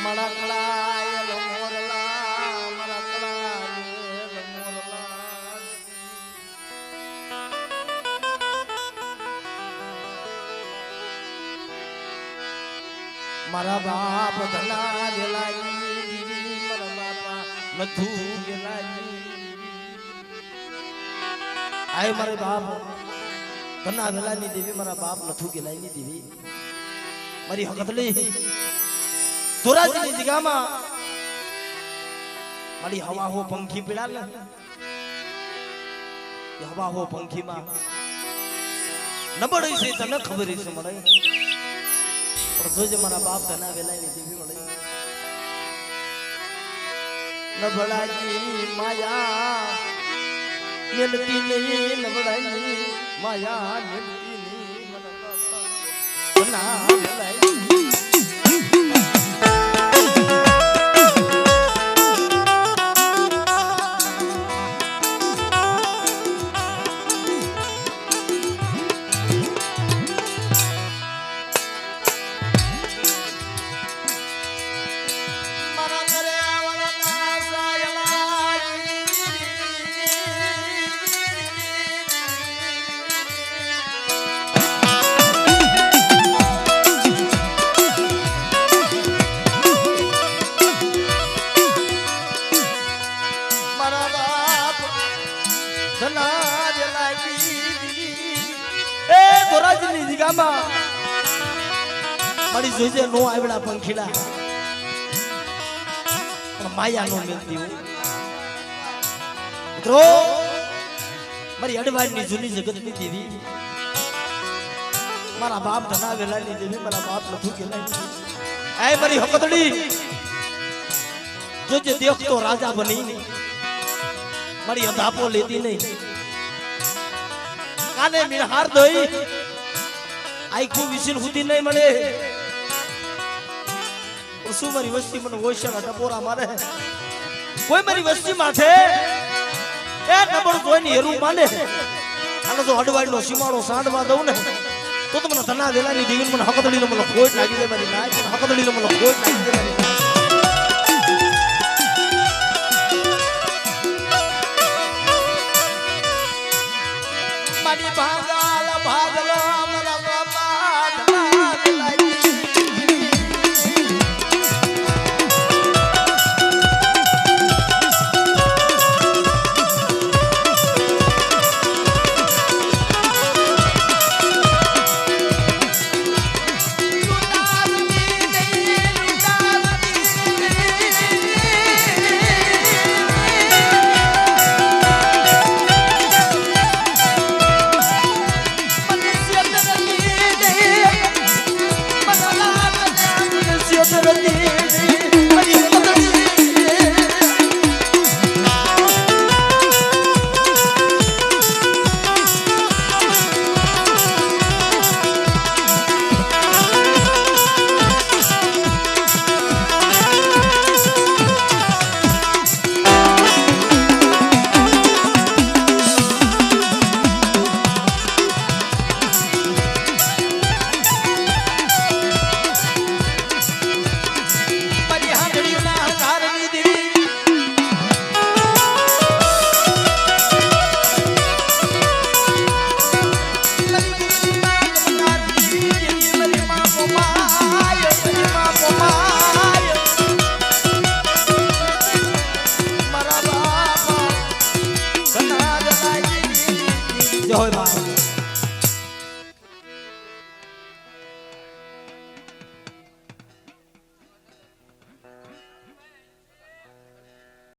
મણકળાયેલ મોરલા મણકળાયેલ મોરલા મારા બાપ ધના વેલાજી દીદી મારા બાપા નથુ વેલાજી આય મારે બાપ ધના વેલાની દેવી મારા બાપ નથુ વેલાની દેવી મારી હકતલી ધોરાજીની જગ્યામાં મારી હવા હો પંખી પીડાલ ને હવા હો પંખીમાં નબળી છે તને ખબર છે મળે પણ જોજે મારા બાપ ધના વેલાની દેવી મળે નબળાજી માયા મેલતી નહીં નબળાજી માયા મેલતી નહીં મારા બાપા ધના વેલાની મારી જોજે નો આવડા પંખીડા પણ માયા નો મેલતી હું મિત્રો મારી અડવાડની જૂની જગતની દેવી મારા બાપ ધના વેલાની દેવી મારા બાપ નથુ કેલાની આય મારી હકતડી જોજે દેખતો રાજા બની મારી અધાપો લેતી નહીં કાને મિનહાર દઈ આઈકુ વિසිન હુતી નહીં મળે શું મારી વસ્તી મને ઓશા ટપોરા મારે કોઈ મારી વસ્તી માથે એ નબળ જોઈને હેરું માને આનો જો અડવાડ નો સીમાડો સાંડવા દઉં ને તો મને ધના વેલાની દેવી મને હકતડી નો મને ખોટ લાગી દે મારી નાય હકતડી નો મને ખોટ લાગી દે મારી મારી ભાગા